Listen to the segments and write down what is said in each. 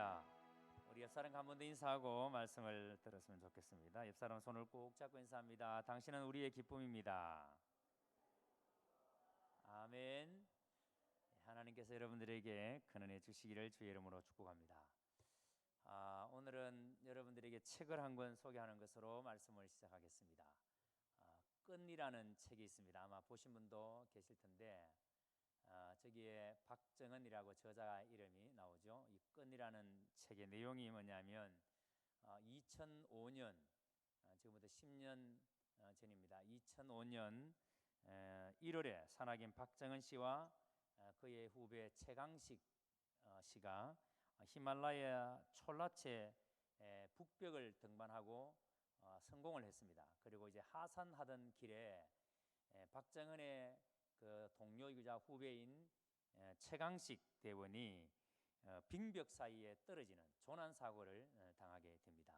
할렐루야. 우리 옆사람 한 번 더 인사하고 말씀을 들었으면 좋겠습니다. 옆사람 손을 꼭 잡고 인사합니다. 당신은 우리의 기쁨입니다. 아멘. 하나님께서 여러분들에게 큰 은혜 주시기를 주의 이름으로 축복합니다. 오늘은 여러분들에게 책을 한 권 소개하는 것으로 말씀을 시작하겠습니다. 끈이라는 책이 있습니다. 아마 보신 분도 계실 텐데 저기에 박정은이라고 저자 이름이 나오죠. 이 끈이라는 책의 내용이 뭐냐면 2005년 지금부터 10년 전입니다. 2005년 1월에 산악인 박정은 씨와 그의 후배 최강식 씨가 히말라야 촐라체 북벽을 등반하고 성공을 했습니다. 그리고 이제 하산하던 길에 박정은의 그 동료이자 후배인 최강식 대원이 빙벽 사이에 떨어지는 조난 사고를 당하게 됩니다.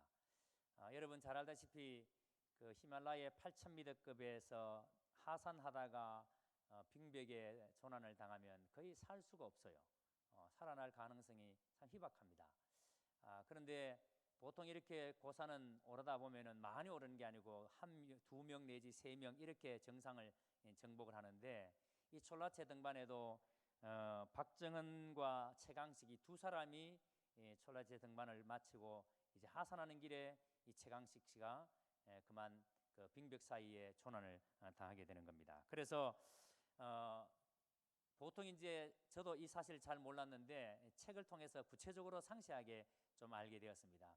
여러분 잘 알다시피 그 히말라야 8,000m급에서 하산하다가 빙벽에 조난을 당하면 거의 살 수가 없어요. 살아날 가능성이 참 희박합니다. 그런데 보통 이렇게 고산은 오르다 보면은 많이 오르는 게 아니고 두 명 내지 세 명 이렇게 정상을 정복을 하는데 이 촐라체 등반에도 박정은과 최강식이 두 사람이 촐라체 등반을 마치고 이제 하산하는 길에 이 최강식 씨가 그만 그 빙벽 사이에 조난을 당하게 되는 겁니다. 그래서 보통 이제 저도 이 사실을 잘 몰랐는데 책을 통해서 구체적으로 상세하게 좀 알게 되었습니다.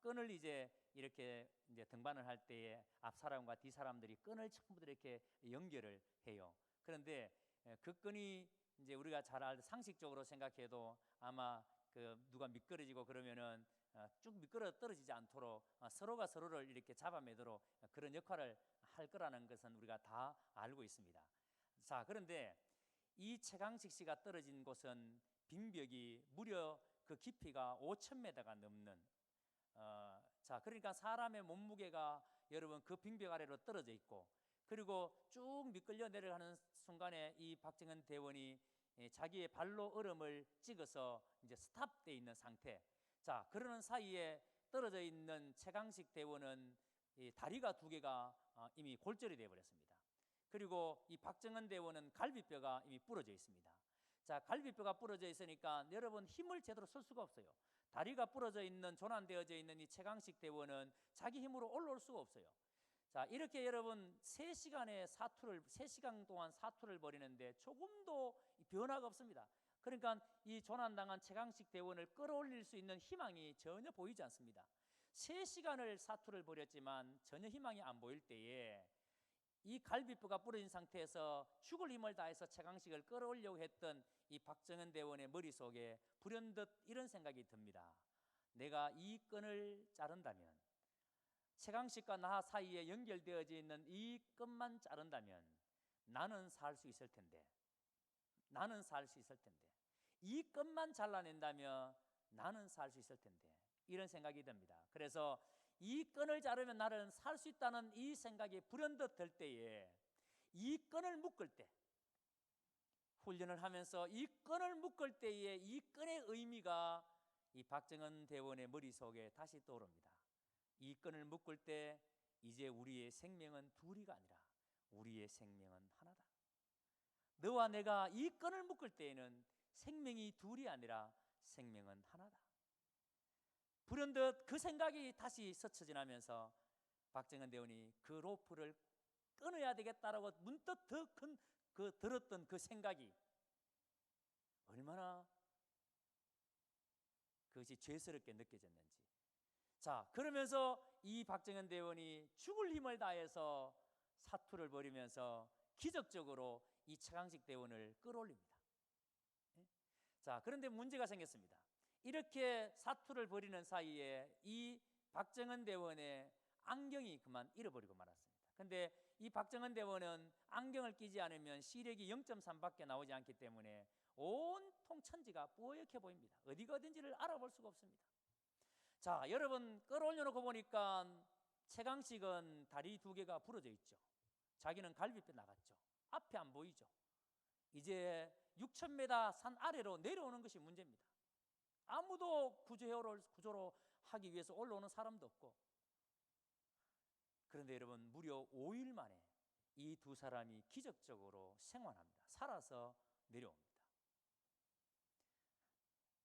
끈을 이제 이렇게 이제 등반을 할 때에 앞 사람과 뒤 사람들이 끈을 전부 다 이렇게 연결을 해요. 그런데 그 끈이 이제 우리가 잘 알 상식적으로 생각해도 아마 그 누가 미끄러지고 그러면은 쭉 미끄러 떨어지지 않도록 서로가 서로를 이렇게 잡아매도록 그런 역할을 할 거라는 것은 우리가 다 알고 있습니다. 자, 그런데 이 최강식 씨가 떨어진 곳은 빙벽이 무려 그 깊이가 5,000m가 넘는 자, 그러니까 사람의 몸무게가 여러분 그 빙벽 아래로 떨어져 있고 그리고 쭉 미끌려 내려가는 순간에 이 박정은 대원이 자기의 발로 얼음을 찍어서 이제 스탑돼 있는 상태. 자, 그러는 사이에 떨어져 있는 최강식 대원은 이 다리가 두 개가 이미 골절이 되어 버렸습니다. 그리고 이 박정은 대원은 갈비뼈가 이미 부러져 있습니다. 자, 갈비뼈가 부러져 있으니까 여러분 힘을 제대로 쓸 수가 없어요. 다리가 부러져 있는 조난되어져 있는 이 최강식 대원은 자기 힘으로 올라올 수가 없어요. 자, 이렇게 여러분 3시간 동안 사투를 벌이는데 조금도 변화가 없습니다. 그러니까 이 조난당한 최강식 대원을 끌어올릴 수 있는 희망이 전혀 보이지 않습니다. 3시간을 사투를 벌였지만 전혀 희망이 안 보일 때에 이 갈비뼈가 부러진 상태에서 죽을 힘을 다해서 최강식을 끌어올리려고 했던 이 박정은 대원의 머릿속에 불현듯 이런 생각이 듭니다. 내가 이 끈을 자른다면, 최강식과 나 사이에 연결되어져 있는 이 끈만 자른다면 나는 살 수 있을 텐데, 나는 살 수 있을 텐데, 이 끈만 잘라낸다면 나는 살 수 있을 텐데, 이런 생각이 듭니다. 그래서 이 끈을 자르면 나는 살 수 있다는 이 생각이 불현듯 들 때에 이 끈을 묶을 때, 훈련을 하면서 이 끈을 묶을 때에 이 끈의 의미가 이 박정은 대원의 머릿속에 다시 떠오릅니다. 이 끈을 묶을 때 이제 우리의 생명은 둘이가 아니라 우리의 생명은 하나다. 너와 내가 이 끈을 묶을 때에는 생명이 둘이 아니라 생명은 하나다. 불현듯 그 생각이 다시 스쳐 지나면서 박정은 대원이 그 로프를 끊어야 되겠다라고 문득 더 큰 들었던 그 생각이 얼마나 그것이 죄스럽게 느껴졌는지. 자, 그러면서 이 박정은 대원이 죽을 힘을 다해서 사투를 벌이면서 기적적으로 이 최강식 대원을 끌어올립니다. 자, 그런데 문제가 생겼습니다. 이렇게 사투를 벌이는 사이에 이 박정은 대원의 안경이 그만 잃어버리고 말았습니다. 근데 이 박정은 대원은 안경을 끼지 않으면 시력이 0.3밖에 나오지 않기 때문에 온통 천지가 뽀얗게 보입니다. 어디가 어딘지를 알아볼 수가 없습니다. 자, 여러분 끌어올려놓고 보니까 최강식은 다리 두 개가 부러져 있죠. 자기는 갈비뼈 나갔죠. 앞이 안 보이죠. 이제 6,000m 산 아래로 내려오는 것이 문제입니다. 아무도 구조로 하기 위해서 올라오는 사람도 없고. 그런데 여러분, 무려 5일 만에 이 두 사람이 기적적으로 생還합니다. 살아서 내려옵니다.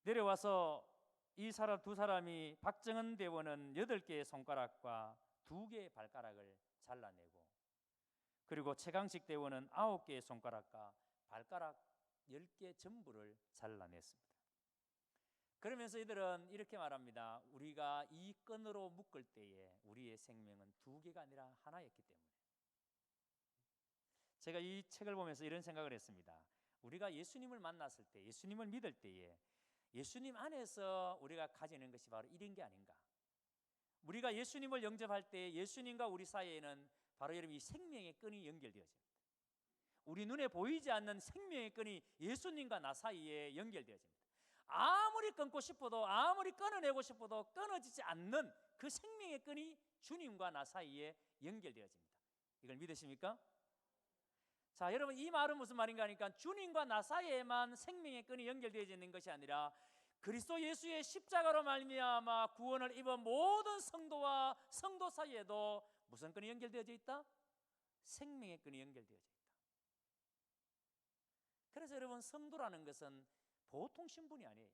내려와서 이 두 사람이, 박정은 대원은 8개의 손가락과 2개의 발가락을 잘라내고, 그리고 최강식 대원은 9개의 손가락과 발가락 10개 전부를 잘라냈습니다. 그러면서 이들은 이렇게 말합니다. 우리가 이 끈으로 묶을 때에 우리의 생명은 2개가 아니라 하나였기 때문에. 제가 이 책을 보면서 이런 생각을 했습니다. 우리가 예수님을 만났을 때, 예수님을 믿을 때에 예수님 안에서 우리가 가지는 것이 바로 이런 게 아닌가. 우리가 예수님을 영접할 때 예수님과 우리 사이에는 바로 여러분 이 생명의 끈이 연결되어집니다. 우리 눈에 보이지 않는 생명의 끈이 예수님과 나 사이에 연결되어집니다. 아무리 끊고 싶어도, 아무리 끊어내고 싶어도 끊어지지 않는 그 생명의 끈이 주님과 나 사이에 연결되어집니다. 이걸 믿으십니까? 자, 여러분, 이 말은 무슨 말인가 하니까 주님과 나 사이에만 생명의 끈이 연결되어져 있는 것이 아니라 그리스도 예수의 십자가로 말미암아 구원을 입은 모든 성도와 성도 사이에도 무슨 끈이 연결되어져 있다? 생명의 끈이 연결되어져 있다. 그래서 여러분, 성도라는 것은 보통 신분이 아니에요.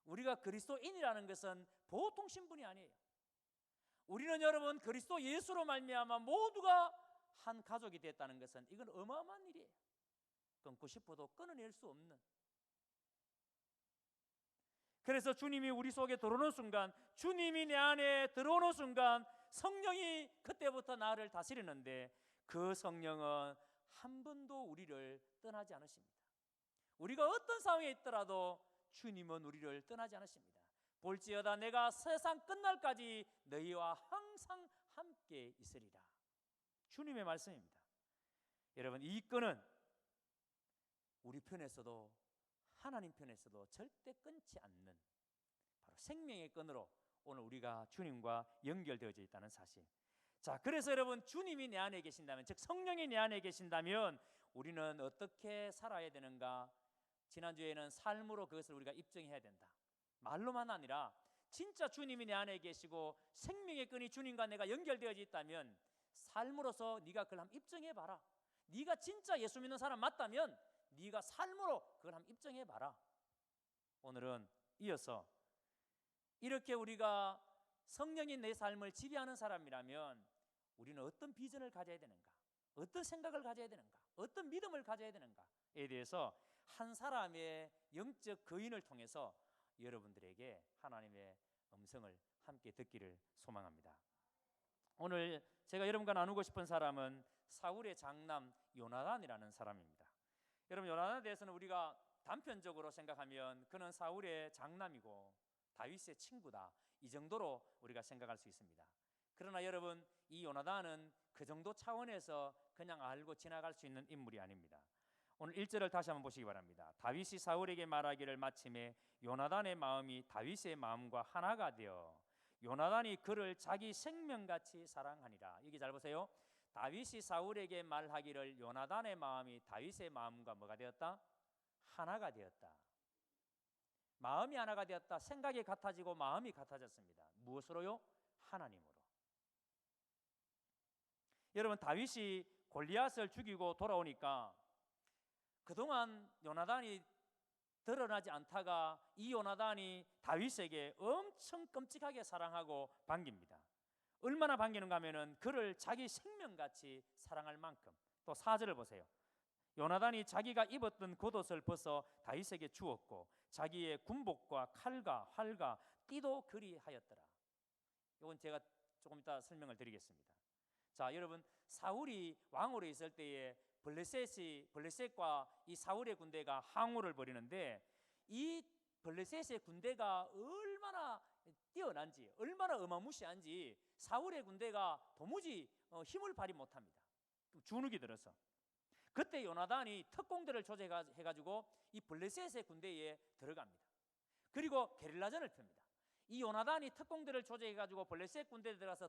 우리가 그리스도인이라는 것은 보통 신분이 아니에요. 우리는 여러분 그리스도 예수로 말미암아 모두가 한 가족이 됐다는 것은 이건 어마어마한 일이에요. 끊고 싶어도 끊어낼 수 없는. 그래서 주님이 우리 속에 들어오는 순간, 주님이 내 안에 들어오는 순간 성령이 그때부터 나를 다스리는데, 그 성령은 한 번도 우리를 떠나지 않으십니다. 우리가 어떤 상황에 있더라도 주님은 우리를 떠나지 않으십니다. 볼지어다 내가 세상 끝날까지 너희와 항상 함께 있으리라. 주님의 말씀입니다. 여러분, 이 끈은 우리 편에서도 하나님 편에서도 절대 끊지 않는 바로 생명의 끈으로 오늘 우리가 주님과 연결되어져 있다는 사실. 자, 그래서 여러분, 주님이 내 안에 계신다면, 즉 성령이 내 안에 계신다면 우리는 어떻게 살아야 되는가? 지난주에는 삶으로 그것을 우리가 입증해야 된다. 말로만 아니라 진짜 주님이 내 안에 계시고 생명의 끈이 주님과 내가 연결되어져 있다면 삶으로서 네가 그걸 한번 입증해봐라. 네가 진짜 예수 믿는 사람 맞다면 네가 삶으로 그걸 한번 입증해봐라. 오늘은 이어서 이렇게 우리가 성령이 내 삶을 지배하는 사람이라면 우리는 어떤 비전을 가져야 되는가, 어떤 생각을 가져야 되는가, 어떤 믿음을 가져야 되는가에 대해서 한 사람의 영적 거인을 통해서 여러분들에게 하나님의 음성을 함께 듣기를 소망합니다. 오늘 제가 여러분과 나누고 싶은 사람은 사울의 장남 요나단이라는 사람입니다. 여러분, 요나단에 대해서는 우리가 단편적으로 생각하면 그는 사울의 장남이고 다윗의 친구다, 이 정도로 우리가 생각할 수 있습니다. 그러나 여러분, 이 요나단은 그 정도 차원에서 그냥 알고 지나갈 수 있는 인물이 아닙니다. 오늘 1절을 다시 한번 보시기 바랍니다. 다윗이 사울에게 말하기를 마침에 요나단의 마음이 다윗의 마음과 하나가 되어 요나단이 그를 자기 생명같이 사랑하니라. 여기 잘 보세요. 다윗이 사울에게 말하기를 요나단의 마음이 다윗의 마음과 뭐가 되었다? 하나가 되었다. 마음이 하나가 되었다. 생각이 같아지고 마음이 같아졌습니다. 무엇으로요? 하나님으로. 여러분, 다윗이 골리앗을 죽이고 돌아오니까 그동안 요나단이 드러나지 않다가 이 요나단이 다윗에게 엄청 끔찍하게 사랑하고 반깁니다. 얼마나 반기는가 하면은 그를 자기 생명같이 사랑할 만큼. 또 4절을 보세요. 요나단이 자기가 입었던 겉옷을 벗어 다윗에게 주었고 자기의 군복과 칼과 활과 띠도 그리하였더라. 이건 제가 조금 이따 설명을 드리겠습니다. 자, 여러분, 사울이 왕으로 있을 때에 블레셋과 이 사울의 군대가 항우를 벌이는데 이 블레셋의 군대가 얼마나 뛰어난지, 얼마나 어마무시한지 사울의 군대가 도무지 힘을 발휘 못합니다. 주눅이 들어서 그때 요나단이 특공대를 조직해가지고 이 블레셋의 군대에 들어갑니다. 그리고 게릴라전을 펴니다. 이 요나단이 특공대를 조직해가지고 블레셋 군대에 들어가서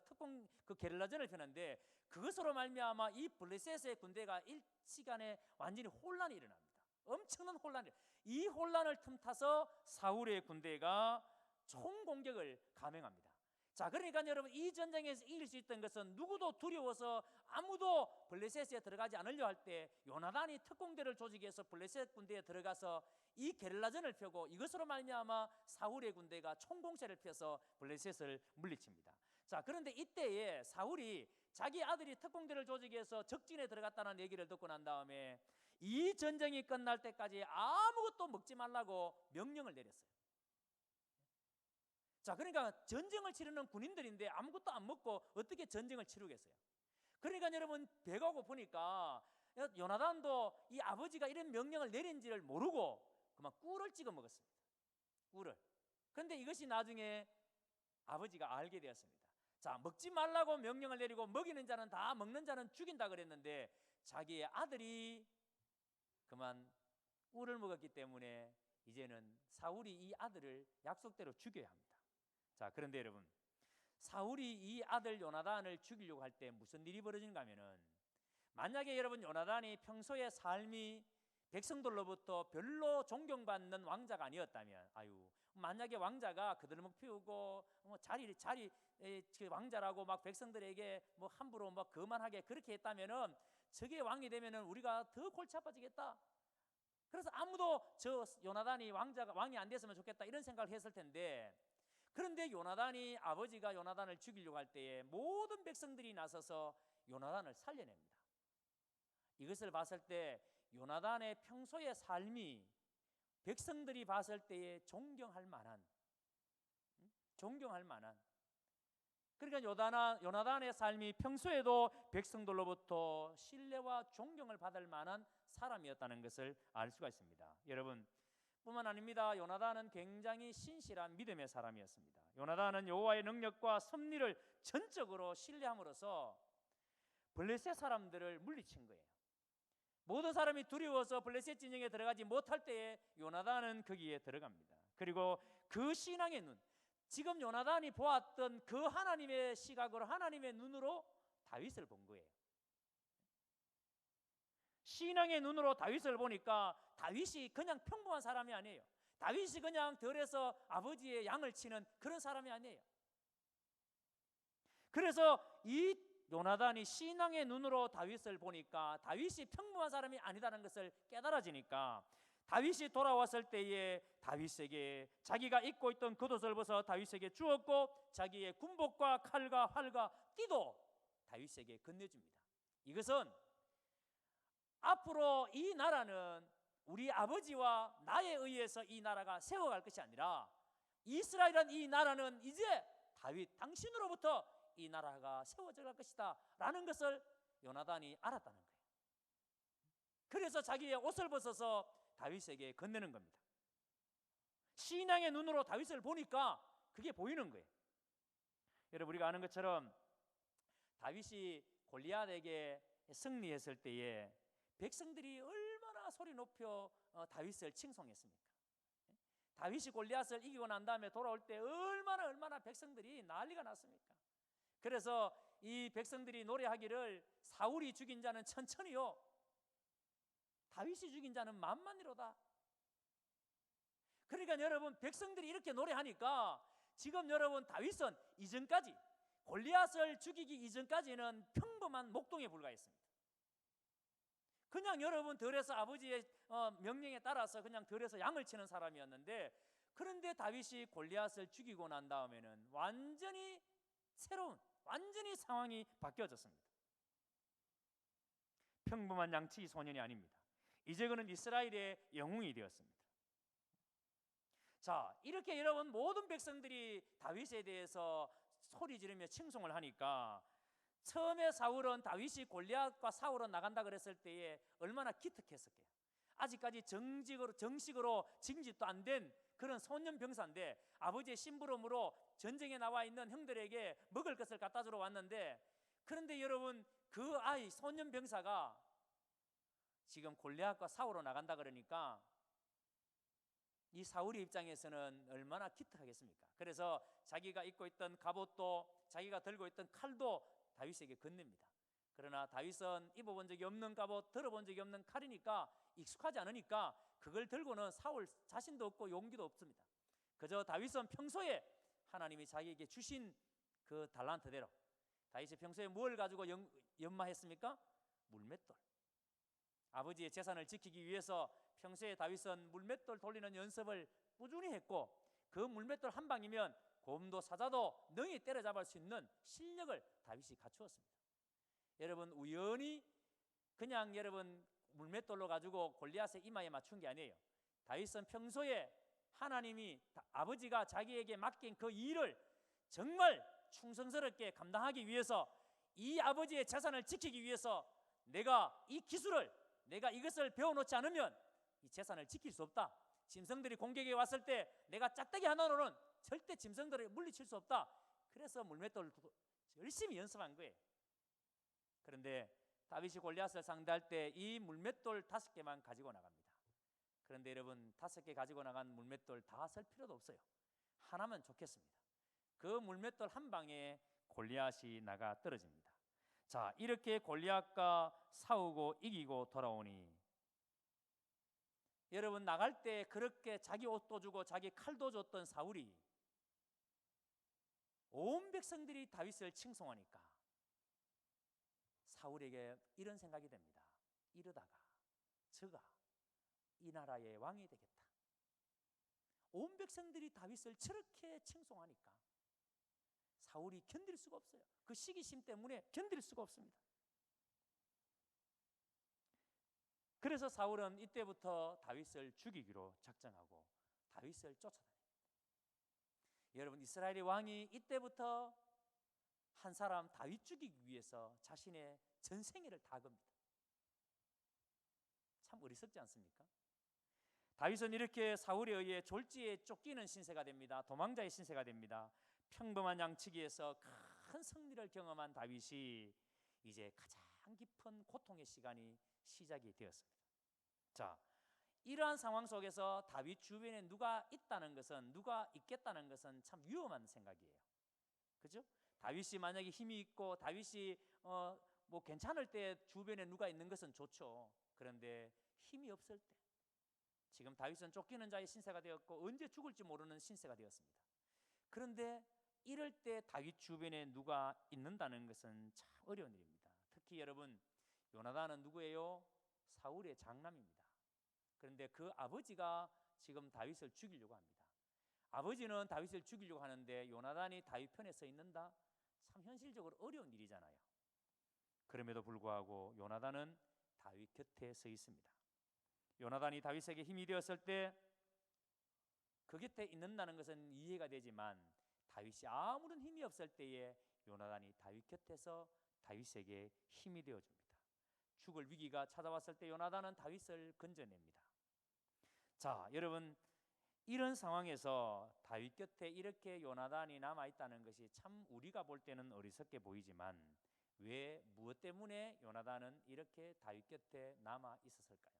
그 게릴라전을 펴는데 그것으로 말미암아 이 블레셋의 군대가 일시간에 완전히 혼란이 일어납니다. 엄청난 혼란이. 이 혼란을 틈타서 사울의 군대가 총공격을 감행합니다. 자, 그러니까 여러분, 이 전쟁에서 이길 수 있던 것은 누구도 두려워서 아무도 블레셋에 들어가지 않으려 할 때 요나단이 특공대를 조직해서 블레셋 군대에 들어가서 이 게릴라전을 펴고 이것으로 말미암아 사울의 군대가 총공세를 펴서 블레셋을 물리칩니다. 자, 그런데 이때에 사울이 자기 아들이 특공대를 조직해서 적진에 들어갔다는 얘기를 듣고 난 다음에 이 전쟁이 끝날 때까지 아무것도 먹지 말라고 명령을 내렸어요. 자, 그러니까 전쟁을 치르는 군인들인데 아무것도 안 먹고 어떻게 전쟁을 치르겠어요? 그러니까 여러분, 배가 고프니까 요나단도 이 아버지가 이런 명령을 내린지를 모르고 그만 꿀을 찍어 먹었습니다. 꿀을. 그런데 이것이 나중에 아버지가 알게 되었습니다. 자, 먹지 말라고 명령을 내리고 먹이는 자는 다, 먹는 자는 죽인다 그랬는데 자기의 아들이 그만 꿀을 먹었기 때문에 이제는 사울이 이 아들을 약속대로 죽여야 합니다. 자, 그런데 여러분, 사울이 이 아들 요나단을 죽이려고 할 때 무슨 일이 벌어지는가 하면은, 만약에 여러분 요나단이 평소의 삶이 백성들로부터 별로 존경받는 왕자가 아니었다면, 만약에 왕자가 그들목 피우고 자리 왕자라고 막 백성들에게 뭐 함부로 막 거만하게 그렇게 했다면은, 저게 왕이 되면은 우리가 더 골치 아파지겠다. 그래서 아무도 저 요나단이 왕이 안 됐으면 좋겠다 이런 생각을 했을 텐데, 그런데 요나단이, 아버지가 요나단을 죽이려고 할 때에 모든 백성들이 나서서 요나단을 살려냅니다. 이것을 봤을 때 요나단의 평소의 삶이 백성들이 봤을 때에 존경할 만한, 그러니까 요나단의 삶이 평소에도 백성들로부터 신뢰와 존경을 받을 만한 사람이었다는 것을 알 수가 있습니다. 여러분, 뿐만 아닙니다. 요나단은 굉장히 신실한 믿음의 사람이었습니다. 요나단은 여호와의 능력과 섭리를 전적으로 신뢰함으로써 블레셋 사람들을 물리친 거예요. 모든 사람이 두려워서 블레셋 진영에 들어가지 못할 때에 요나단은 거기에 들어갑니다. 그리고 그 신앙의 눈, 지금 요나단이 보았던 그 하나님의 시각으로, 하나님의 눈으로 다윗을 본 거예요. 신앙의 눈으로 다윗을 보니까 다윗이 그냥 평범한 사람이 아니에요. 다윗이 그냥 들에서 아버지의 양을 치는 그런 사람이 아니에요. 그래서 이 요나단이 신앙의 눈으로 다윗을 보니까 다윗이 평범한 사람이 아니다는 것을 깨달아지니까, 다윗이 돌아왔을 때에 다윗에게 자기가 입고 있던 겉옷을 벗어 다윗에게 주었고, 자기의 군복과 칼과 활과 띠도 다윗에게 건네줍니다. 이것은 앞으로 이 나라는 우리 아버지와 나에 의해서 이 나라가 세워갈 것이 아니라, 이스라엘이란 이 나라는 이제 다윗 당신으로부터 이 나라가 세워져 갈 것이다 라는 것을 요나단이 알았다는 거예요. 그래서 자기의 옷을 벗어서 다윗에게 건네는 겁니다. 신앙의 눈으로 다윗을 보니까 그게 보이는 거예요. 여러분, 우리가 아는 것처럼 다윗이 골리앗에게 승리했을 때에 백성들이 얼마나 소리 높여 다윗을 칭송했습니까? 다윗이 골리앗을 이기고 난 다음에 돌아올 때 얼마나 백성들이 난리가 났습니까? 그래서 이 백성들이 노래하기를, 사울이 죽인 자는 천천히요, 다윗이 죽인 자는 만만이로다. 그러니까 여러분, 백성들이 이렇게 노래하니까 지금 여러분, 다윗은 이전까지, 골리앗을 죽이기 이전까지는 평범한 목동에 불과했습니다. 그냥 여러분, 들에서 아버지의 명령에 따라서 그냥 들에서 양을 치는 사람이었는데, 그런데 다윗이 골리앗을 죽이고 난 다음에는 완전히 새로운, 완전히 상황이 바뀌어졌습니다. 평범한 양치 소년이 아닙니다. 이제 그는 이스라엘의 영웅이 되었습니다. 자, 이렇게 여러분, 모든 백성들이 다윗에 대해서 소리 지르며 칭송을 하니까, 처음에 사울은 다윗이 골리앗과 싸우러 나간다 그랬을 때에 얼마나 기특했을까요? 아직까지 정식으로 징집도 안 된 그런 소년 병사인데, 아버지의 심부름으로 전쟁에 나와 있는 형들에게 먹을 것을 갖다 주러 왔는데, 그런데 여러분, 그 아이 소년 병사가 지금 골리앗과 싸우러 나간다 그러니까 이 사울의 입장에서는 얼마나 기특하겠습니까? 그래서 자기가 입고 있던 갑옷도, 자기가 들고 있던 칼도 다윗에게 건넵니다. 그러나 다윗은 입어본 적이 없는 갑옷, 들어본 적이 없는 칼이니까, 익숙하지 않으니까 그걸 들고는 싸울 자신도 없고 용기도 없습니다. 그저 다윗은 평소에 하나님이 자기에게 주신 그 달란트대로, 다윗이 평소에 뭘 가지고 연마했습니까? 물맷돌. 아버지의 재산을 지키기 위해서 평소에 다윗은 물맷돌 돌리는 연습을 꾸준히 했고, 그 물맷돌 한 방이면 곰도 사자도 능히 때려잡을 수 있는 실력을 다윗이 갖추었습니다. 여러분, 우연히 그냥 여러분 물맷돌로 가지고 골리앗의 이마에 맞춘 게 아니에요. 다윗은 평소에 하나님이 아버지가 자기에게 맡긴 그 일을 정말 충성스럽게 감당하기 위해서, 이 아버지의 재산을 지키기 위해서 내가 이 기술을, 내가 이것을 배워놓지 않으면 이 재산을 지킬 수 없다. 짐승들이 공격에 왔을 때 내가 짝대기 하나로는 절대 짐승들을 물리칠 수 없다. 그래서 물맷돌을 열심히 연습한 거예요. 그런데 다윗이 골리앗을 상대할 때 이 물맷돌 5개만 가지고 나갑니다. 그런데 여러분, 5개 가지고 나간 물맷돌 다 쓸 필요도 없어요. 하나면 좋겠습니다. 그 물맷돌 한 방에 골리앗이 나가 떨어집니다. 자, 이렇게 골리앗과 싸우고 이기고 돌아오니, 여러분, 나갈 때 그렇게 자기 옷도 주고 자기 칼도 줬던 사울이 온 백성들이 다윗을 칭송하니까 사울에게 이런 생각이 듭니다. 이러다가 저가 이 나라의 왕이 되겠다. 온 백성들이 다윗을 저렇게 칭송하니까 사울이 견딜 수가 없어요. 그 시기심 때문에 견딜 수가 없습니다. 그래서 사울은 이때부터 다윗을 죽이기로 작정하고 다윗을 쫓아다닙니다. 여러분, 이스라엘의 왕이 이때부터 한 사람 다윗 죽이기 위해서 자신의 전생애를 다 겁니다. 참 어리석지 않습니까? 다윗은 이렇게 사울에 의해 졸지에 쫓기는 신세가 됩니다. 도망자의 신세가 됩니다. 평범한 양치기에서 큰 승리를 경험한 다윗이 이제 가장 깊은 고통의 시간이 시작이 되었습니다. 자, 이러한 상황 속에서 다윗 주변에 누가 있다는 것은, 누가 있겠다는 것은 참 위험한 생각이에요. 그죠? 다윗이 만약에 힘이 있고 다윗이 뭐 괜찮을 때 주변에 누가 있는 것은 좋죠. 그런데 힘이 없을 때, 지금 다윗은 쫓기는 자의 신세가 되었고 언제 죽을지 모르는 신세가 되었습니다. 그런데 이럴 때 다윗 주변에 누가 있는다는 것은 참 어려운 일입니다. 특히 여러분, 요나단은 누구예요? 사울의 장남입니다. 그런데 그 아버지가 지금 다윗을 죽이려고 합니다. 아버지는 다윗을 죽이려고 하는데 요나단이 다윗 편에 서 있는다? 참 현실적으로 어려운 일이잖아요. 그럼에도 불구하고 요나단은 다윗 곁에 서 있습니다. 요나단이 다윗에게 힘이 되었을 때 그 곁에 있는다는 것은 이해가 되지만, 다윗이 아무런 힘이 없을 때에 요나단이 다윗 곁에서 다윗에게 힘이 되어줍니다. 죽을 위기가 찾아왔을 때 요나단은 다윗을 건져냅니다. 자, 여러분, 이런 상황에서 다윗 곁에 이렇게 요나단이 남아있다는 것이 참 우리가 볼 때는 어리석게 보이지만, 왜, 무엇 때문에 요나단은 이렇게 다윗 곁에 남아 있었을까요?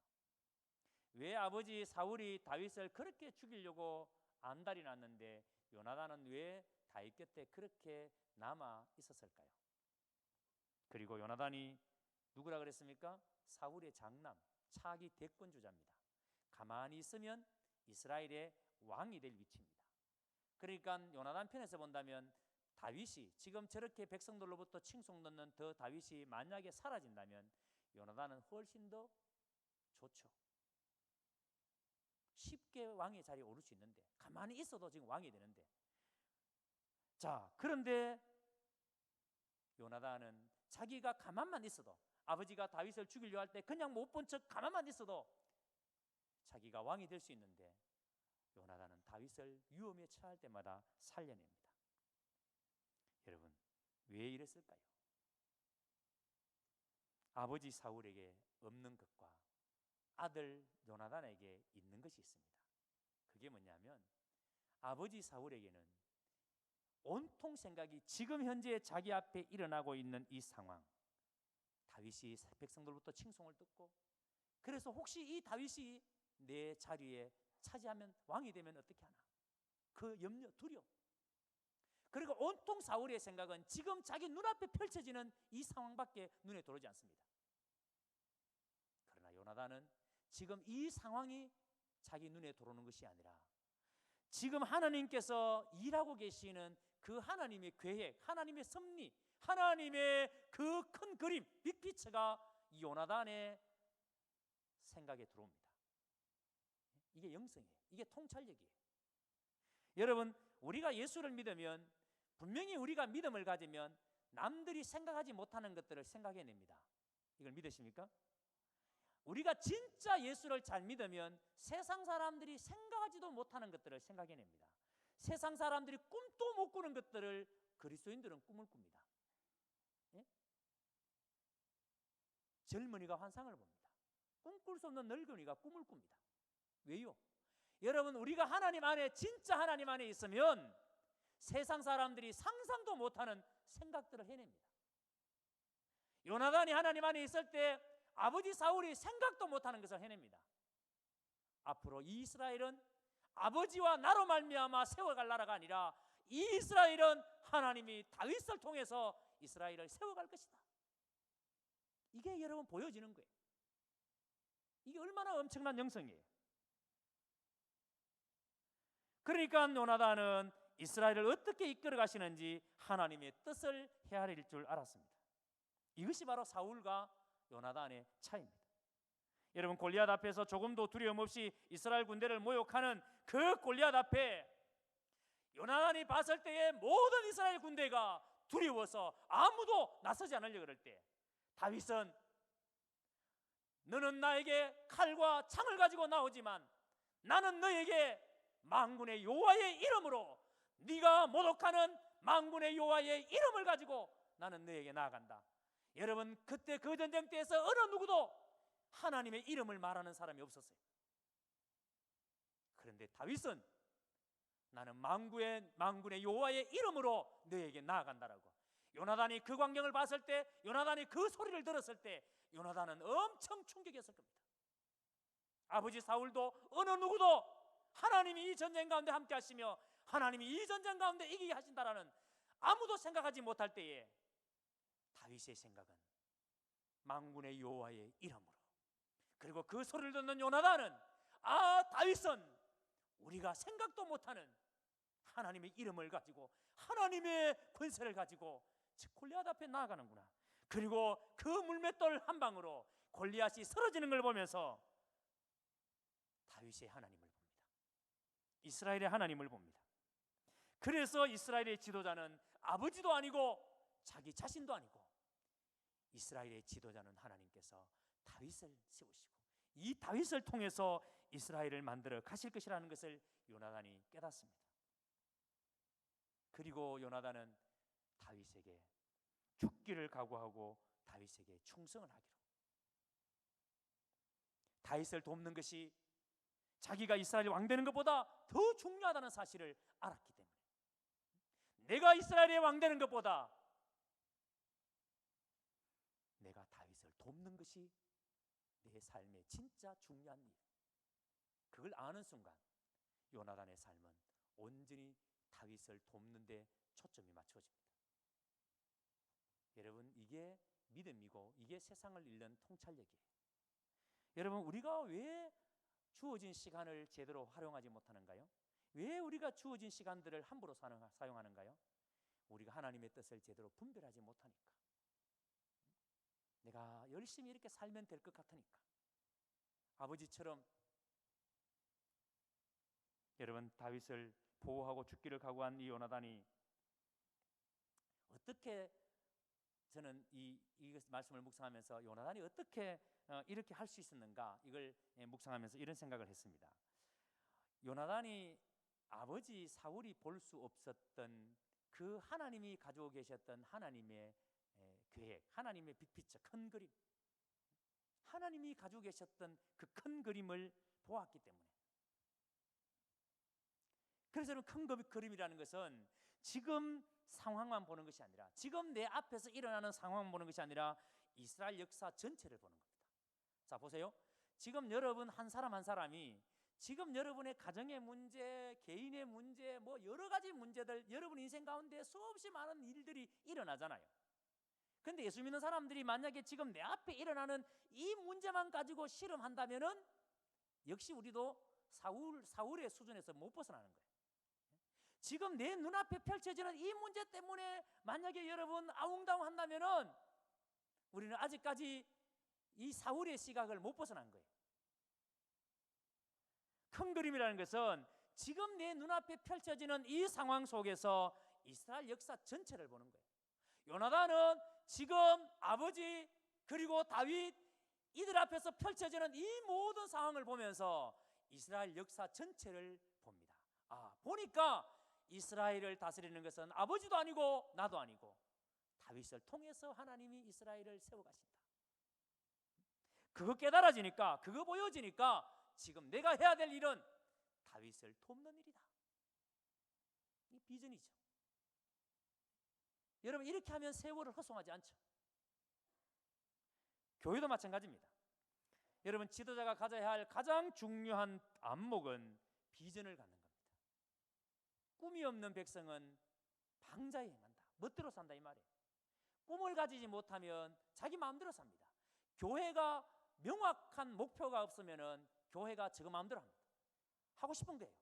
왜 아버지 사울이 다윗을 그렇게 죽이려고 안달이 났는데 요나단은 왜 다윗 곁에 그렇게 남아 있었을까요? 그리고 요나단이 누구라 그랬습니까? 사울의 장남, 차기 대권주자입니다. 가만히 있으면 이스라엘의 왕이 될 위치입니다. 그러니까 요나단 편에서 본다면 다윗이 지금 저렇게 백성들로부터 칭송 듣는 더 다윗이 만약에 사라진다면 요나단은 훨씬 더 좋죠. 쉽게 왕의 자리에 오를 수 있는데, 가만히 있어도 지금 왕이 되는데. 자, 그런데 요나단은 자기가 가만만 있어도, 아버지가 다윗을 죽이려 할 때 그냥 못 본 척 가만만 있어도 자기가 왕이 될 수 있는데, 요나단은 다윗을 위험에 처할 때마다 살려냅니다. 여러분, 왜 이랬을까요? 아버지 사울에게 없는 것과 아들 요나단에게 있는 것이 있습니다. 그게 뭐냐면, 아버지 사울에게는 온통 생각이 지금 현재 자기 앞에 일어나고 있는 이 상황, 다윗이 백성들로부터 칭송을 듣고, 그래서 혹시 이 다윗이 내 자리에 차지하면 왕이 되면 어떻게 하나, 그 염려, 두려움. 그리고 온통 사울의 생각은 지금 자기 눈앞에 펼쳐지는 이 상황밖에 눈에 들어오지 않습니다. 그러나 요나단은 지금 이 상황이 자기 눈에 들어오는 것이 아니라 지금 하나님께서 일하고 계시는 그 하나님의 계획, 하나님의 섭리, 하나님의 그 큰 그림, 빅피처가 요나단의 생각에 들어옵니다. 이게 영성이에요. 이게 통찰력이에요. 여러분, 우리가 예수를 믿으면 분명히 우리가 믿음을 가지면 남들이 생각하지 못하는 것들을 생각해냅니다. 이걸 믿으십니까? 우리가 진짜 예수를 잘 믿으면 세상 사람들이 생각하지도 못하는 것들을 생각해냅니다. 세상 사람들이 꿈도 못 꾸는 것들을 그리스도인들은 꿈을 꿉니다. 예? 젊은이가 환상을 봅니다. 꿈꿀 수 없는 늙은이가 꿈을 꿉니다. 왜요? 여러분, 우리가 하나님 안에, 진짜 하나님 안에 있으면 세상 사람들이 상상도 못하는 생각들을 해냅니다. 요나단이 하나님 안에 있을 때 아버지 사울이 생각도 못하는 것을 해냅니다. 앞으로 이 이스라엘은 아버지와 나로 말미암아 세워갈 나라가 아니라 이 이스라엘은 하나님이 다윗을 통해서 이스라엘을 세워갈 것이다. 이게 여러분 보여지는 거예요. 이게 얼마나 엄청난 영성이에요. 그러니까 요나단은 이스라엘을 어떻게 이끌어 가시는지 하나님의 뜻을 헤아릴 줄 알았습니다. 이것이 바로 사울과 요나단의 차이입니다. 여러분, 골리앗 앞에서 조금도 두려움 없이 이스라엘 군대를 모욕하는 그 골리앗 앞에 요나단이 봤을 때에 모든 이스라엘 군대가 두려워서 아무도 나서지 않으려고 그럴 때 다윗은 너는 나에게 칼과 창을 가지고 나오지만 나는 너에게 만군의 여호와의 이름으로 네가 모독하는 만군의 여호와의 이름을 가지고 나는 너에게 나아간다. 여러분, 그때 그 전쟁터에서 어느 누구도 하나님의 이름을 말하는 사람이 없었어요. 그런데 다윗은 나는 만군의 여호와의 이름으로 너에게 나아간다라고. 요나단이 그 광경을 봤을 때, 요나단이 그 소리를 들었을 때 요나단은 엄청 충격이었을 겁니다. 아버지 사울도 어느 누구도 하나님이 이 전쟁 가운데 함께 하시며 하나님이 이 전쟁 가운데 이기게 하신다라는 아무도 생각하지 못할 때에 다윗의 생각은 만군의 여호와의 이름으로. 그리고 그 소리를 듣는 요나단은 다윗은 우리가 생각도 못하는 하나님의 이름을 가지고 하나님의 권세를 가지고 골리앗 앞에 나아가는구나. 그리고 그 물맷돌 한 방으로 골리앗이 쓰러지는 걸 보면서 다윗의 하나님을 봅니다. 이스라엘의 하나님을 봅니다. 그래서 이스라엘의 지도자는 아버지도 아니고 자기 자신도 아니고 이스라엘의 지도자는 하나님께서 다윗을 세우시고 이 다윗을 통해서 이스라엘을 만들어 가실 것이라는 것을 요나단이 깨닫습니다. 그리고 요나단은 다윗에게 죽기를 각오하고 다윗에게 충성을 하기로, 다윗을 돕는 것이 자기가 이스라엘 왕 되는 것보다 더 중요하다는 사실을 알았기 때문에 내가 이스라엘의 왕 되는 것보다 내가 다윗을 돕는 것이 내 삶의 진짜 중요한 일, 그걸 아는 순간 요나단의 삶은 온전히 다윗을 돕는 데 초점이 맞춰집니다. 여러분, 이게 믿음이고 이게 세상을 읽는 통찰력이에요. 여러분, 우리가 왜 주어진 시간을 제대로 활용하지 못하는가요? 왜 우리가 주어진 시간들을 함부로 사용하는가요? 우리가 하나님의 뜻을 제대로 분별하지 못하니까. 내가 열심히 이렇게 살면 될 것 같으니까. 아버지처럼 여러분, 다윗을 보호하고 죽기를 각오한 이 요나단이 어떻게, 저는 이 말씀을 묵상하면서 요나단이 어떻게 이렇게 할 수 있었는가, 이걸 묵상하면서 이런 생각을 했습니다. 요나단이 아버지 사울이 볼 수 없었던 그 하나님이 가지고 계셨던 하나님의 계획, 하나님의 빅피처, 큰 그림, 하나님이 가지고 계셨던 그 큰 그림을 보았기 때문에. 그래서 저는 큰 그림이라는 것은 지금 상황만 보는 것이 아니라, 지금 내 앞에서 일어나는 상황만 보는 것이 아니라 이스라엘 역사 전체를 보는 겁니다. 자, 보세요. 지금 여러분 한 사람 한 사람이 지금 여러분의 가정의 문제, 개인의 문제, 뭐 여러 가지 문제들, 여러분 인생 가운데 수없이 많은 일들이 일어나잖아요. 근데 예수 믿는 사람들이 만약에 지금 내 앞에 일어나는 이 문제만 가지고 실험한다면은 역시 우리도 사울의 수준에서 못 벗어나는 거예요. 지금 내 눈앞에 펼쳐지는 이 문제 때문에 만약에 여러분 아웅다웅 한다면은 우리는 아직까지 이 사울의 시각을 못 벗어난 거예요. 큰 그림이라는 것은 지금 내 눈앞에 펼쳐지는 이 상황 속에서 이스라엘 역사 전체를 보는 거예요. 요나단은 지금 아버지 그리고 다윗 이들 앞에서 펼쳐지는 이 모든 상황을 보면서 이스라엘 역사 전체를 봅니다. 보니까 이스라엘을 다스리는 것은 아버지도 아니고 나도 아니고 다윗을 통해서 하나님이 이스라엘을 세워가신다. 그거 깨달아지니까, 그거 보여지니까 지금 내가 해야 될 일은 다윗을 돕는 일이다. 이 비전이죠. 여러분, 이렇게 하면 세월을 허송하지 않죠. 교회도 마찬가지입니다. 여러분, 지도자가 가져야 할 가장 중요한 안목은 비전을 갖는 겁니다. 꿈이 없는 백성은 방자에 행한다. 멋대로 산다 이 말이에요. 꿈을 가지지 못하면 자기 마음대로 삽니다. 교회가 명확한 목표가 없으면은 교회가 저 마음대로 합니다. 하고 싶은 거예요.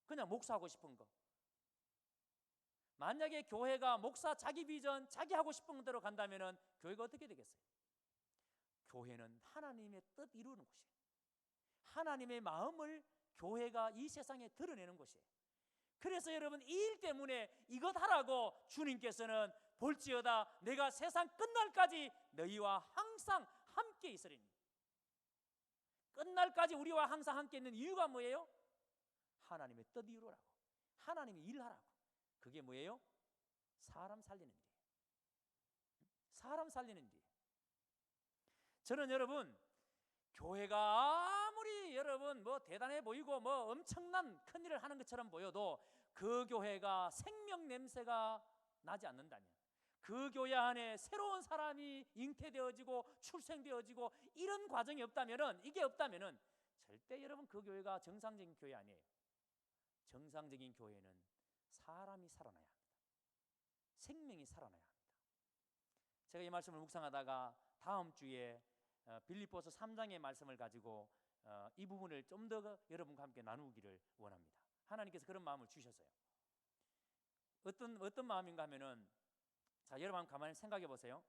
그냥 목사하고 싶은 거. 만약에 교회가 목사 자기 비전, 자기 하고 싶은 대로 간다면은 교회가 어떻게 되겠어요? 교회는 하나님의 뜻 이루는 곳이에요. 하나님의 마음을 교회가 이 세상에 드러내는 곳이에요. 그래서 여러분, 이 일 때문에 이것 하라고 주님께서는 볼지어다 내가 세상 끝날까지 너희와 항상 함께 있으리니. 끝날까지 우리와 항상 함께 있는 이유가 뭐예요? 하나님의 뜻 이루라고, 하나님의 일하라고. 그게 뭐예요? 사람 살리는 일. 사람 살리는 일. 저는 여러분, 교회가 아무리 여러분 뭐 대단해 보이고 뭐 엄청난 큰 일을 하는 것처럼 보여도 그 교회가 생명 냄새가 나지 않는다면, 그 교회 안에 새로운 사람이 잉태되어지고 출생되어지고 이런 과정이 없다면은, 이게 없다면은 절대 여러분 그 교회가 정상적인 교회 아니에요. 정상적인 교회는 사람이 살아나야 합니다. 생명이 살아나야 합니다. 제가 이 말씀을 묵상하다가 다음 주에 빌립보서 3장의 말씀을 가지고 이 부분을 좀 더 여러분과 함께 나누기를 원합니다. 하나님께서 그런 마음을 주셨어요. 어떤 마음인가 하면은, 자, 여러분 가만히 생각해 보세요.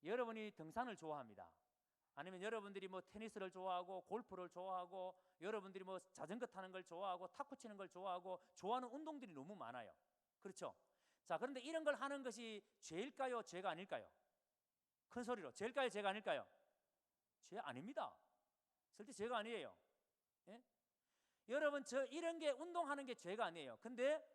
여러분이 등산을 좋아합니다. 아니면 여러분들이 뭐 테니스를 좋아하고 골프를 좋아하고 여러분들이 뭐 자전거 타는 걸 좋아하고 탁구 치는 걸 좋아하고 좋아하는 운동들이 너무 많아요. 그렇죠? 자, 그런데 이런 걸 하는 것이 죄일까요? 죄가 아닐까요? 큰 소리로, 죄일까요? 죄가 아닐까요? 죄 아닙니다. 절대 죄가 아니에요. 예? 여러분, 이런 게 운동하는 게 죄가 아니에요. 근데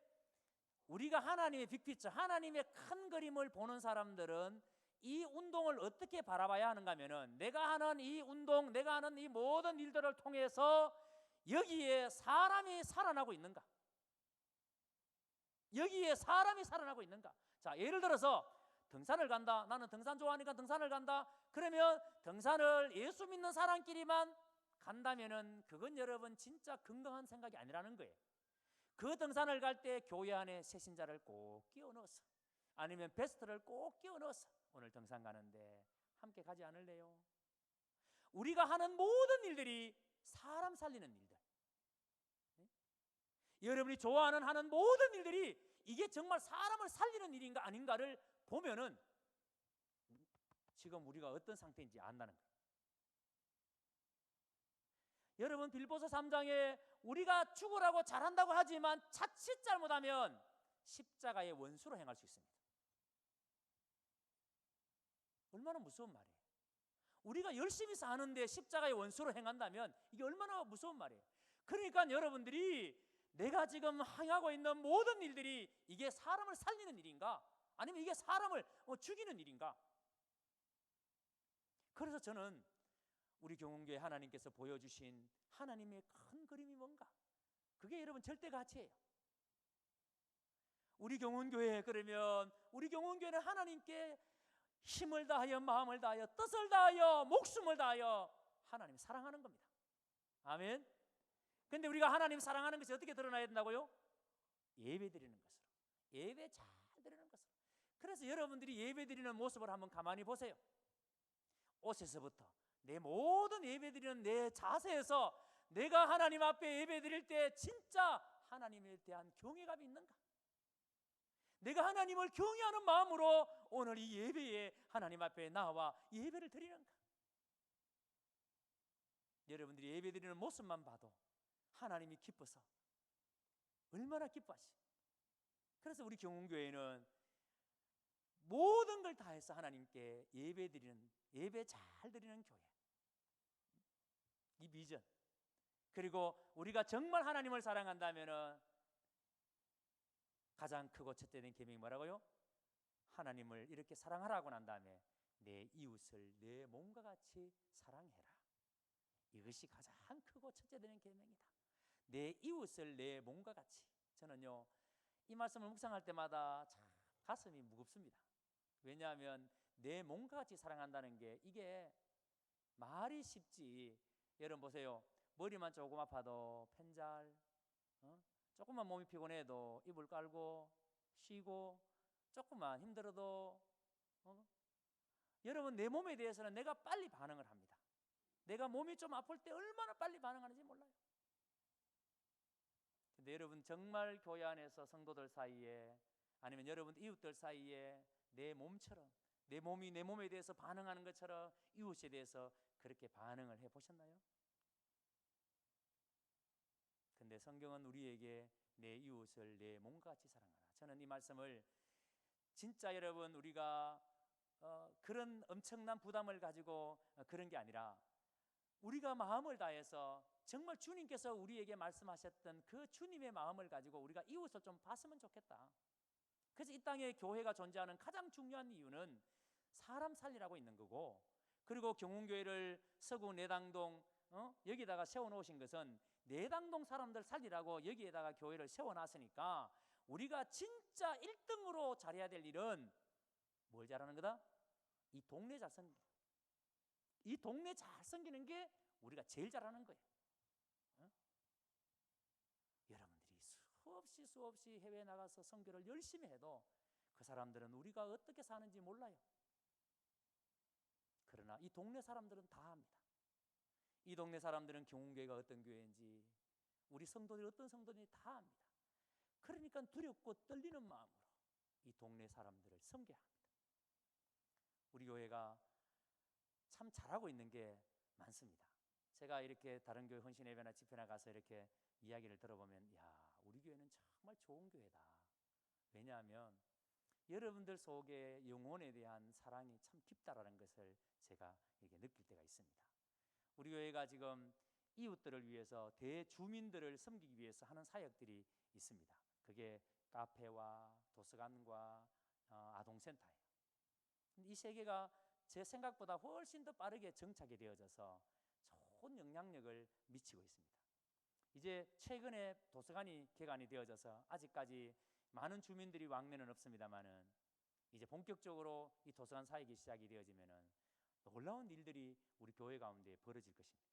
우리가 하나님의 빅피처, 하나님의 큰 그림을 보는 사람들은 이 운동을 어떻게 바라봐야 하는가 하면은, 내가 하는 이 운동, 내가 하는 이 모든 일들을 통해서 여기에 사람이 살아나고 있는가? 여기에 사람이 살아나고 있는가? 자, 예를 들어서 등산을 간다. 나는 등산 좋아하니까 등산을 간다. 그러면 등산을 예수 믿는 사람끼리만 간다면은 그건 여러분 진짜 건강한 생각이 아니라는 거예요. 그 등산을 갈 때 교회 안에 새신자를 꼭 끼워 넣어서, 아니면 베스트를 꼭 끼워 넣어서 오늘 등산 가는데 함께 가지 않을래요? 우리가 하는 모든 일들이 사람 살리는 일들, 네? 여러분이 좋아하는 하는 모든 일들이 이게 정말 사람을 살리는 일인가 아닌가를 보면은 지금 우리가 어떤 상태인지 안다는 거예요. 여러분, 빌보서 3장에 우리가 죽으라고 잘한다고 하지만 자칫 잘못하면 십자가의 원수로 행할 수 있습니다. 얼마나 무서운 말이에요. 우리가 열심히 사는데 십자가의 원수로 행한다면 이게 얼마나 무서운 말이에요. 그러니까 여러분들이 내가 지금 행하고 있는 모든 일들이 이게 사람을 살리는 일인가? 아니면 이게 사람을 죽이는 일인가? 그래서 저는 우리 경운교회 하나님께서 보여주신 하나님의 큰 그림이 뭔가? 그게 여러분 절대 가치예요. 우리 경운교회, 그러면 우리 경운교회는 하나님께 힘을 다하여, 마음을 다하여, 뜻을 다하여, 목숨을 다하여 하나님 사랑하는 겁니다. 아멘. 근데 우리가 하나님 사랑하는 것이 어떻게 드러나야 된다고요? 예배 드리는 것으로. 예배 잘 드리는 것으로. 그래서 여러분들이 예배 드리는 모습을 한번 가만히 보세요. 옷에서부터 내 모든 예배 드리는 내 자세에서 내가 하나님 앞에 예배 드릴 때 진짜 하나님에 대한 경외감이 있는가? 내가 하나님을 경외하는 마음으로 오늘 이 예배에 하나님 앞에 나와 예배를 드리는가? 여러분들이 예배 드리는 모습만 봐도 하나님이 기뻐서 얼마나 기뻐하시. 그래서 우리 경운교회는 모든 걸 다해서 하나님께 예배 드리는, 예배 잘 드리는 교회, 이 비전. 그리고 우리가 정말 하나님을 사랑한다면은 가장 크고 첫째 된 계명이 뭐라고요? 하나님을 이렇게 사랑하라고 난 다음에 내 이웃을 내 몸과 같이 사랑해라. 이것이 가장 크고 첫째 되는 계명이다. 내 이웃을 내 몸과 같이. 저는요 이 말씀을 묵상할 때마다 참 가슴이 무겁습니다. 왜냐하면 내 몸과 같이 사랑한다는 게 이게 말이 쉽지. 여러분 보세요. 머리만 조금 아파도 편잘, 조금만 몸이 피곤해도 이불 깔고 쉬고, 조금만 힘들어도 여러분 내 몸에 대해서는 내가 빨리 반응을 합니다. 내가 몸이 좀 아플 때 얼마나 빨리 반응하는지 몰라요. 근데 여러분 정말 교회 안에서 성도들 사이에 아니면 여러분 이웃들 사이에 내 몸처럼, 내 몸이 내 몸에 대해서 반응하는 것처럼 이웃에 대해서 그렇게 반응을 해보셨나요? 근데 성경은 우리에게 내 이웃을 내 몸과 같이 사랑하라. 저는 이 말씀을 진짜 여러분 우리가 그런 엄청난 부담을 가지고 그런 게 아니라 우리가 마음을 다해서 정말 주님께서 우리에게 말씀하셨던 그 주님의 마음을 가지고 우리가 이웃을 좀 봤으면 좋겠다. 그래서 이 땅에 교회가 존재하는 가장 중요한 이유는 사람 살리라고 있는 거고, 그리고 경운교회를 서구 내당동 여기다가 세워놓으신 것은 내당동 사람들 살리라고 여기에다가 교회를 세워놨으니까 우리가 진짜 1등으로 잘해야 될 일은 뭘 잘하는 거다? 이 동네 잘 섬기는, 이 동네 잘 섬기는 게 우리가 제일 잘하는 거예요. 여러분들이 수없이 해외에 나가서 선교를 열심히 해도 그 사람들은 우리가 어떻게 사는지 몰라요. 그러나 이 동네 사람들은 다 압니다. 이 동네 사람들은 경운교회가 어떤 교회인지, 우리 성도들이 어떤 성도인지 다 압니다. 그러니까 두렵고 떨리는 마음으로 이 동네 사람들을 섬겨야 합니다. 우리 교회가 참 잘하고 있는 게 많습니다. 제가 이렇게 다른 교회 헌신 예배나 집회나 가서 이렇게 이야기를 들어보면, 야, 우리 교회는 정말 좋은 교회다. 왜냐하면 여러분들 속에 영혼에 대한 사랑이 참 깊다라는 것을 제가 이렇게 느낄 때가 있습니다. 우리 교회가 지금 이웃들을 위해서 대주민들을 섬기기 위해서 하는 사역들이 있습니다. 그게 카페와 도서관과 아동센터예요. 이 세 개가 제 생각보다 훨씬 더 빠르게 정착이 되어져서 좋은 영향력을 미치고 있습니다. 이제 최근에 도서관이 개관이 되어져서 아직까지 많은 주민들이 왕래는 없습니다만은 이제 본격적으로 이 도서관 사역이 시작이 되어지면은 놀라운 일들이 우리 교회 가운데 벌어질 것입니다.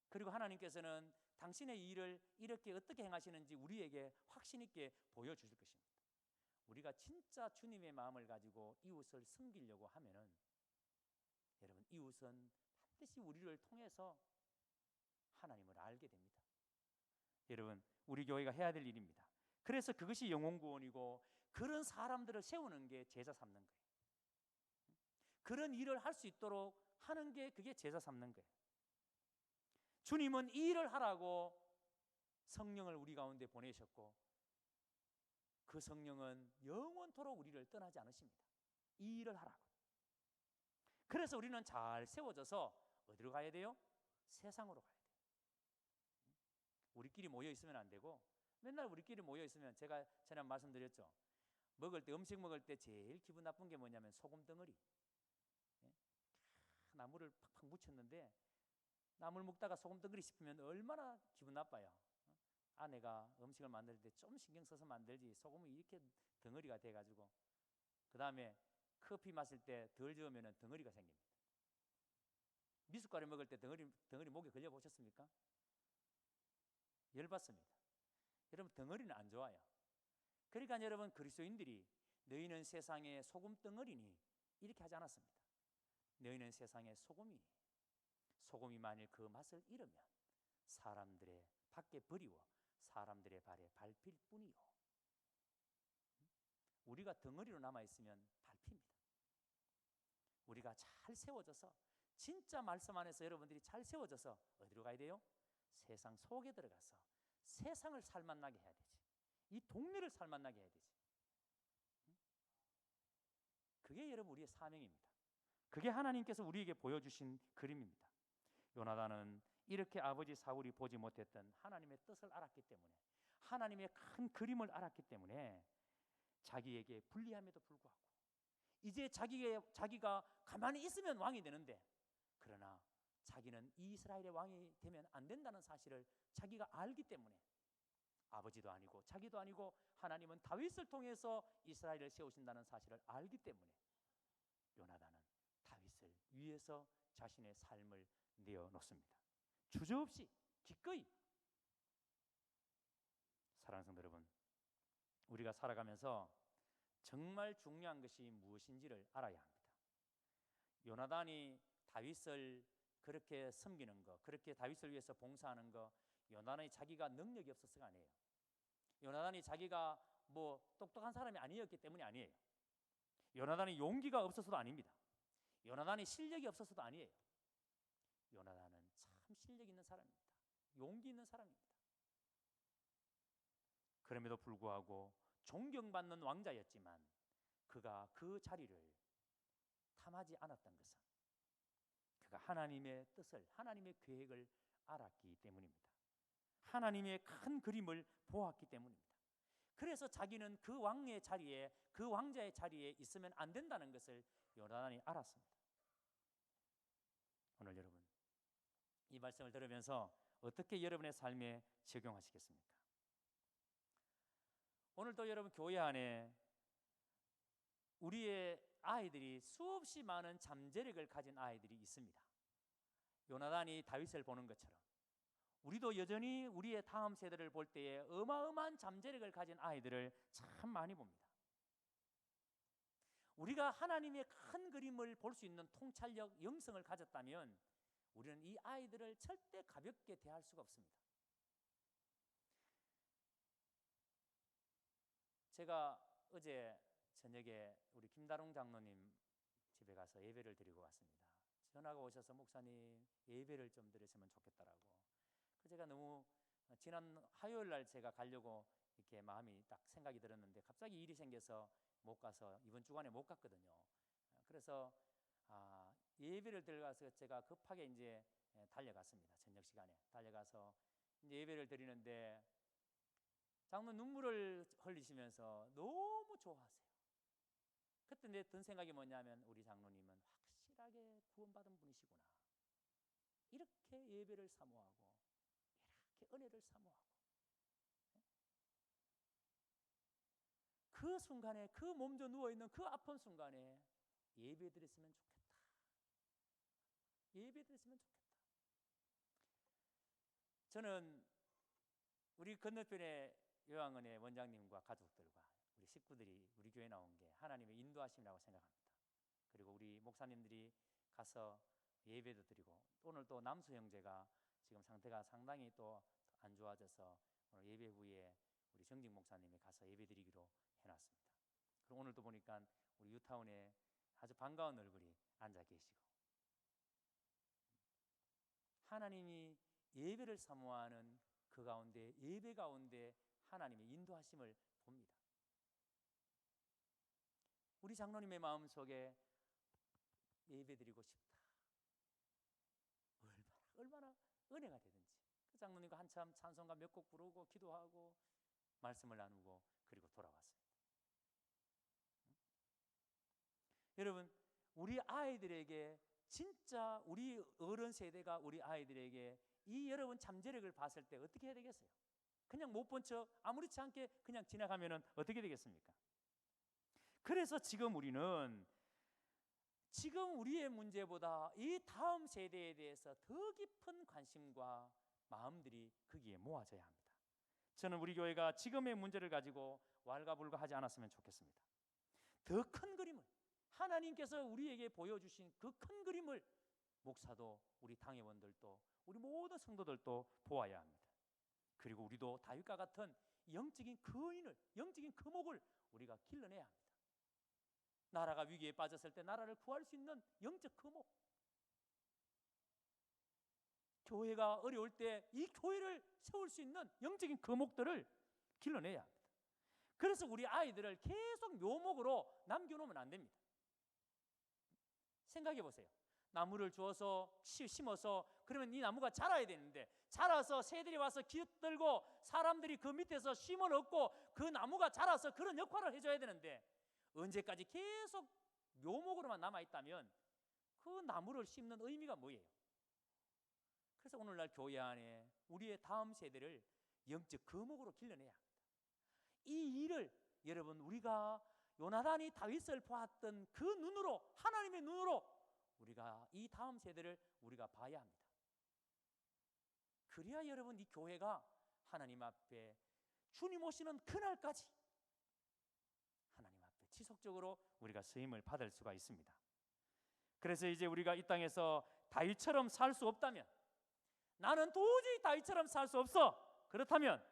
그리고 하나님께서는 당신의 일을 이렇게 어떻게 행하시는지 우리에게 확신 있게 보여주실 것입니다. 우리가 진짜 주님의 마음을 가지고 이웃을 섬기려고 하면은 여러분 이웃은 반드시 우리를 통해서 하나님을 알게 됩니다. 여러분 우리 교회가 해야 될 일입니다. 그래서 그것이 영혼구원이고 그런 사람들을 세우는 게 제자 삼는 거예요. 그런 일을 할 수 있도록 하는 게 그게 제자 삼는 거예요. 주님은 이 일을 하라고 성령을 우리 가운데 보내셨고 그 성령은 영원토록 우리를 떠나지 않으십니다. 이 일을 하라고. 그래서 우리는 잘 세워져서 어디로 가야 돼요? 세상으로 가야 돼요. 우리끼리 모여 있으면 안 되고 맨날 우리끼리 모여 있으면 제가 전에 말씀드렸죠. 음식 먹을 때 제일 기분 나쁜 게 뭐냐면 소금 덩어리. 나물을 팍팍 묻혔는데 나물 먹다가 소금 덩어리 씹으면 얼마나 기분 나빠요. 아내가 음식을 만들 때 좀 신경 써서 만들지 소금이 이렇게 덩어리가 돼가지고 그 다음에 커피 마실 때 덜 저으면 덩어리가 생깁니다. 미숫가루 먹을 때 덩어리 목에 걸려 보셨습니까? 열받습니다. 여러분, 덩어리는 안 좋아요. 그러니까 여러분, 그리스도인들이 너희는 세상의 소금 덩어리니 이렇게 하지 않았습니다. 너희는 세상의 소금이니 소금이 만일 그 맛을 잃으면 사람들의 밖에 버리워 사람들의 발에 밟힐 뿐이요. 우리가 덩어리로 남아있으면 밟힙니다. 우리가 잘 세워져서 진짜 말씀 안에서 여러분들이 잘 세워져서 어디로 가야 돼요? 세상 속에 들어가서 세상을 살맛나게 해야 되지. 이 동네를 살맛나게 해야 되지. 그게 여러분 우리의 사명입니다. 그게 하나님께서 우리에게 보여주신 그림입니다. 요나단은 이렇게 아버지 사울이 보지 못했던 하나님의 뜻을 알았기 때문에, 하나님의 큰 그림을 알았기 때문에 자기에게 불리함에도 불구하고 이제 자기가 가만히 있으면 왕이 되는데, 그러나 자기는 이스라엘의 왕이 되면 안 된다는 사실을 자기가 알기 때문에, 아버지도 아니고 자기도 아니고 하나님은 다윗을 통해서 이스라엘을 세우신다는 사실을 알기 때문에 요나단은 다윗을 위해서 자신의 삶을 내어놓습니다. 주저없이 기꺼이. 사랑하는 성도 여러분, 우리가 살아가면서 정말 중요한 것이 무엇인지를 알아야 합니다. 요나단이 다윗을 그렇게 섬기는 거, 그렇게 다윗을 위해서 봉사하는 거, 요나단이 자기가 능력이 없어서가 아니에요. 요나단이 자기가 뭐 똑똑한 사람이 아니었기 때문이 아니에요. 요나단이 용기가 없어서도 아닙니다. 요나단이 실력이 없어서도 아니에요. 요나단은 참 실력 있는 사람입니다. 용기 있는 사람입니다. 그럼에도 불구하고 존경받는 왕자였지만 그가 그 자리를 탐하지 않았던 것은 그가 하나님의 뜻을, 하나님의 계획을 알았기 때문입니다. 하나님의 큰 그림을 보았기 때문입니다. 그래서 자기는 그 왕의 자리에, 그 왕자의 자리에 있으면 안 된다는 것을 요나단이 알았습니다. 오늘 여러분, 이 말씀을 들으면서 어떻게 여러분의 삶에 적용하시겠습니까? 오늘도 여러분 교회 안에 우리의 아이들이 수없이 많은 잠재력을 가진 아이들이 있습니다. 요나단이 다윗을 보는 것처럼 우리도 여전히 우리의 다음 세대를 볼 때에 어마어마한 잠재력을 가진 아이들을 참 많이 봅니다. 우리가 하나님의 큰 그림을 볼 수 있는 통찰력, 영성을 가졌다면 우리는 이 아이들을 절대 가볍게 대할 수가 없습니다. 제가 어제 저녁에 우리 김다롱 장로님 집에 가서 예배를 드리고 왔습니다. 전화가 오셔서 목사님 예배를 좀 드렸으면 좋겠다라고. 제가 너무 지난 화요일 날 제가 가려고 이렇게 마음이 딱 생각이 들었는데 갑자기 일이 생겨서 못 가서 이번 주간에 못 갔거든요. 그래서 예배를 들어가서 제가 급하게 이제 달려갔습니다. 저녁 시간에 달려가서 이제 예배를 드리는데 장로 눈물을 흘리시면서 너무 좋아하세요. 그때 내 든 생각이 뭐냐면 우리 장로님은 확실하게 구원받은 분이시구나. 이렇게 예배를 사모하고 이렇게 은혜를 사모하고 그 순간에 그 몸져 누워있는 그 아픈 순간에 예배 드렸으면 좋겠다. 예배 드렸으면 좋겠다. 저는 우리 건너편에 요양원의 원장님과 가족들과 우리 식구들이 우리 교회 나온 게 하나님의 인도하심이라고 생각합니다. 그리고 우리 목사님들이 가서 예배도 드리고 오늘 또 남수 형제가 지금 상태가 상당히 또 안 좋아져서 오늘 예배 후에 우리 정직 목사님이 가서 예배 드리기로 해놨습니다. 그리고 오늘도 보니까 우리 유타운에 아주 반가운 얼굴이 앉아 계시고 하나님이 예배를 사모하는 그 가운데 예배 가운데 하나님의 인도하심을 봅니다. 우리 장로님의 마음속에 예배드리고 싶다. 얼마나 은혜가 되든지 그 장로님과 한참 찬송가 몇 곡 부르고 기도하고 말씀을 나누고 그리고 돌아왔습니다. 여러분, 우리 아이들에게 진짜 우리 어른 세대가 우리 아이들에게 이 여러분 잠재력을 봤을 때 어떻게 해야 되겠어요? 그냥 못 본 척 아무렇지 않게 그냥 지나가면은 어떻게 되겠습니까? 그래서 지금 우리는 지금 우리의 문제보다 이 다음 세대에 대해서 더 깊은 관심과 마음들이 거기에 모아져야 합니다. 저는 우리 교회가 지금의 문제를 가지고 왈가불가하지 않았으면 좋겠습니다. 더 큰 그림을, 하나님께서 우리에게 보여주신 그 큰 그림을 목사도 우리 당회원들도 우리 모든 성도들도 보아야 합니다. 그리고 우리도 다윗과 같은 영적인 거인을, 영적인 거목을 우리가 길러내야 합니다. 나라가 위기에 빠졌을 때 나라를 구할 수 있는 영적 거목, 교회가 어려울 때 이 교회를 세울 수 있는 영적인 거목들을 길러내야 합니다. 그래서 우리 아이들을 계속 묘목으로 남겨놓으면 안 됩니다. 생각해 보세요. 나무를 주어서 심어서 그러면 이 나무가 자라야 되는데, 자라서 새들이 와서 깃들고 사람들이 그 밑에서 심어 넣고 그 나무가 자라서 그런 역할을 해줘야 되는데, 언제까지 계속 묘목으로만 남아있다면 그 나무를 심는 의미가 뭐예요? 그래서 오늘날 교회 안에 우리의 다음 세대를 영적 거목으로 길러내야 합니다. 이 일을 여러분, 우리가 요나단이 다윗을 보았던 그 눈으로, 하나님의 눈으로 우리가 이 다음 세대를 우리가 봐야 합니다. 그래야 여러분, 이 교회가 하나님 앞에 주님 오시는 그날까지 하나님 앞에 지속적으로 우리가 쓰임을 받을 수가 있습니다. 그래서 이제 우리가 이 땅에서 다윗처럼 살 수 없다면, 나는 도저히 다윗처럼 살 수 없어, 그렇다면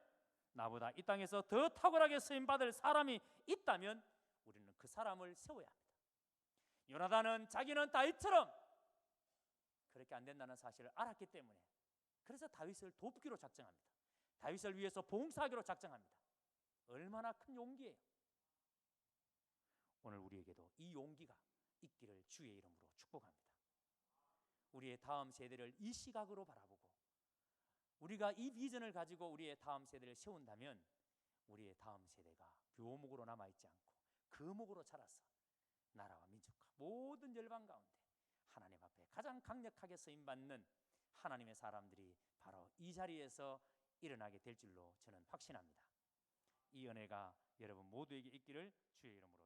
나보다 이 땅에서 더 탁월하게 쓰임받을 사람이 있다면 우리는 그 사람을 세워야 합니다. 요나단은 자기는 다윗처럼 그렇게 안 된다는 사실을 알았기 때문에, 그래서 다윗을 돕기로 작정합니다. 다윗을 위해서 봉사하기로 작정합니다. 얼마나 큰 용기예요. 오늘 우리에게도 이 용기가 있기를 주의 이름으로 축복합니다. 우리의 다음 세대를 이 시각으로 바라보고 우리가 이 비전을 가지고 우리의 다음 세대를 세운다면 우리의 다음 세대가 묘목으로 남아있지 않고 거목으로 자라서 나라와 민족과 모든 열방 가운데 하나님 앞에 가장 강력하게 쓰임받는 하나님의 사람들이 바로 이 자리에서 일어나게 될 줄로 저는 확신합니다. 이 은혜가 여러분 모두에게 있기를 주의 이름으로